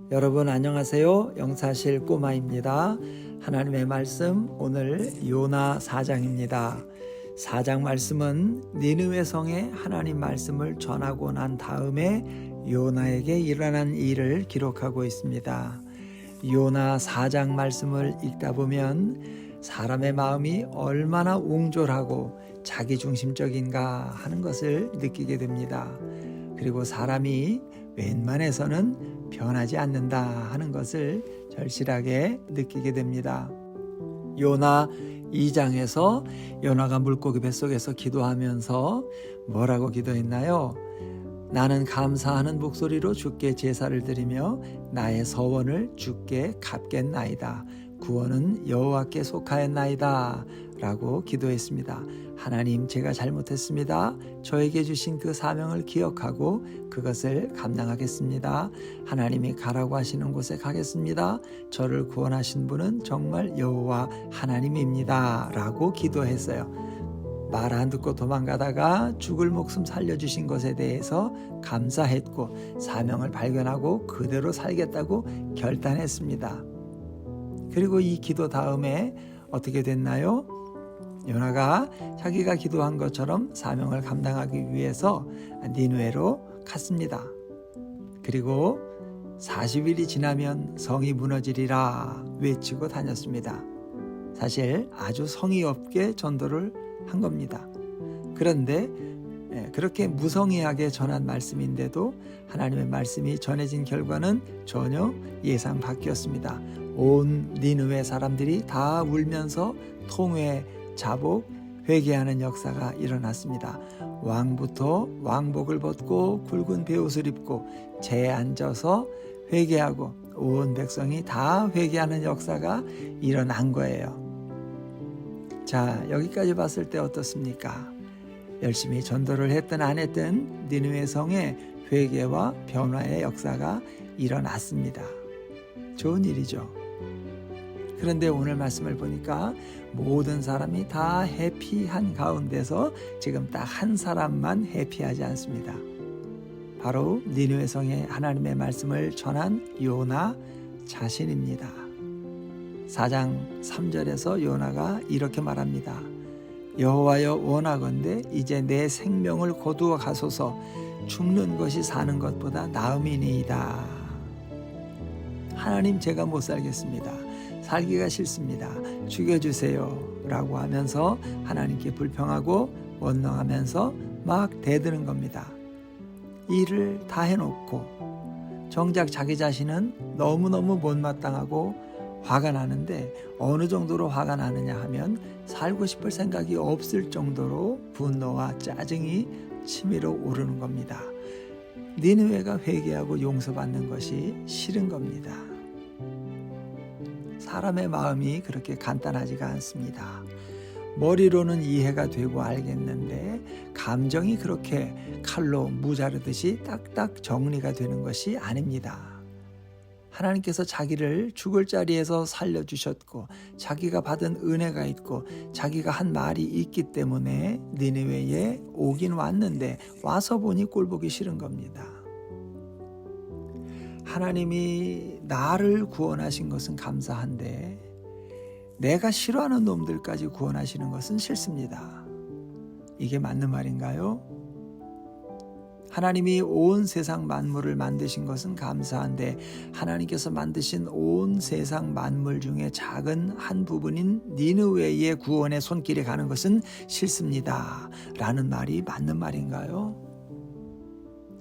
여러분 안녕하세요. 영사실 꼬마입니다. 하나님의 말씀 오늘 요나 4장입니다. 4장 말씀은 니느웨 성에 하나님 말씀을 전하고 난 다음에 요나에게 일어난 일을 기록하고 있습니다. 요나 4장 말씀을 읽다 보면 사람의 마음이 얼마나 옹졸하고 자기중심적인가 하는 것을 느끼게 됩니다. 그리고 사람이 웬만해서는 변하지 않는다 하는 것을 절실하게 느끼게 됩니다. 요나 2장에서 요나가 물고기 뱃속에서 기도하면서 뭐라고 기도했나요? 나는 감사하는 목소리로 주께 제사를 드리며 나의 서원을 주께 갚겠나이다. 구원은 여호와께 속하였나이다 라고 기도했습니다. 하나님, 제가 잘못했습니다. 저에게 주신 그 사명을 기억하고 그것을 감당하겠습니다. 하나님이 가라고 하시는 곳에 가겠습니다. 저를 구원하신 분은 정말 여호와 하나님입니다 라고 기도했어요. 말 안 듣고 도망가다가 죽을 목숨 살려주신 것에 대해서 감사했고 사명을 발견하고 그대로 살겠다고 결단했습니다. 그리고 이 기도 다음에 어떻게 됐나요? 요나가 자기가 기도한 것처럼 사명을 감당하기 위해서 니느웨로 갔습니다. 그리고 40일이 지나면 성이 무너지리라 외치고 다녔습니다. 사실 아주 성의 없게 전도를 한 겁니다. 그런데 그렇게 무성의하게 전한 말씀인데도 하나님의 말씀이 전해진 결과는 전혀 예상 밖이었습니다. 온 니느웨 사람들이 다 울면서 통회, 자복, 회개하는 역사가 일어났습니다. 왕부터 왕복을 벗고 굵은 베옷을 입고 재에 앉아서 회개하고 온 백성이 다 회개하는 역사가 일어난 거예요. 자, 여기까지 봤을 때 어떻습니까? 열심히 전도를 했든 안 했든 니느웨 성에 회개와 변화의 역사가 일어났습니다. 좋은 일이죠. 그런데 오늘 말씀을 보니까 모든 사람이 다 해피한 가운데서 지금 딱 한 사람만 해피하지 않습니다. 바로 니느웨 성에 하나님의 말씀을 전한 요나 자신입니다. 4장 3절에서 요나가 이렇게 말합니다. 여호와여, 원하건대 이제 내 생명을 거두어 가소서. 죽는 것이 사는 것보다 나음이니이다. 하나님, 제가 못 살겠습니다. 살기가 싫습니다. 죽여주세요 라고 하면서 하나님께 불평하고 원망하면서 막 대드는 겁니다. 일을 다 해놓고 정작 자기 자신은 너무너무 못마땅하고 화가 나는데 어느 정도로 화가 나느냐 하면 살고 싶을 생각이 없을 정도로 분노와 짜증이 치밀어 오르는 겁니다. 니느웨가 회개하고 용서받는 것이 싫은 겁니다. 사람의 마음이 그렇게 간단하지가 않습니다. 머리로는 이해가 되고 알겠는데 감정이 그렇게 칼로 무자르듯이 딱딱 정리가 되는 것이 아닙니다. 하나님께서 자기를 죽을 자리에서 살려주셨고 자기가 받은 은혜가 있고 자기가 한 말이 있기 때문에 니느웨에 오긴 왔는데 와서 보니 꼴보기 싫은 겁니다. 하나님이 나를 구원하신 것은 감사한데 내가 싫어하는 놈들까지 구원하시는 것은 싫습니다. 이게 맞는 말인가요? 하나님이 온 세상 만물을 만드신 것은 감사한데 하나님께서 만드신 온 세상 만물 중에 작은 한 부분인 니느웨의 구원의 손길에 가는 것은 싫습니다. 라는 말이 맞는 말인가요?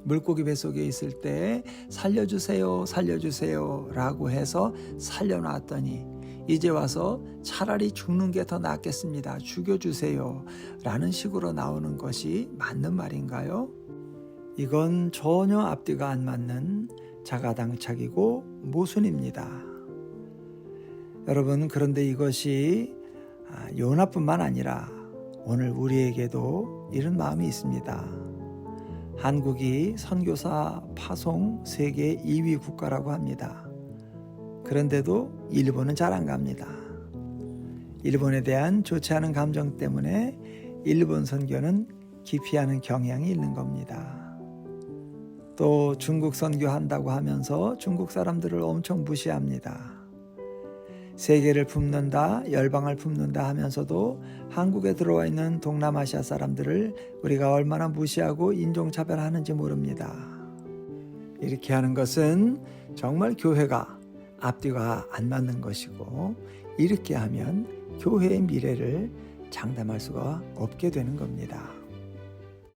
물고기 뱃속에 있을 때 살려주세요, 살려주세요 라고 해서 살려놨더니 이제 와서 차라리 죽는 게 더 낫겠습니다. 죽여주세요 라는 식으로 나오는 것이 맞는 말인가요? 이건 전혀 앞뒤가 안 맞는 자가당착이고 모순입니다. 여러분, 그런데 이것이 요나뿐만 아니라 오늘 우리에게도 이런 마음이 있습니다. 한국이 선교사 파송 세계 2위 국가라고 합니다. 그런데도 일본은 잘 안 갑니다. 일본에 대한 좋지 않은 감정 때문에 일본 선교는 기피하는 경향이 있는 겁니다. 또 중국 선교한다고 하면서 중국 사람들을 엄청 무시합니다. 세계를 품는다, 열방을 품는다 하면서도 한국에 들어와 있는 동남아시아 사람들을 우리가 얼마나 무시하고 인종차별하는지 모릅니다. 이렇게 하는 것은 정말 교회가 앞뒤가 안 맞는 것이고, 이렇게 하면 교회의 미래를 장담할 수가 없게 되는 겁니다.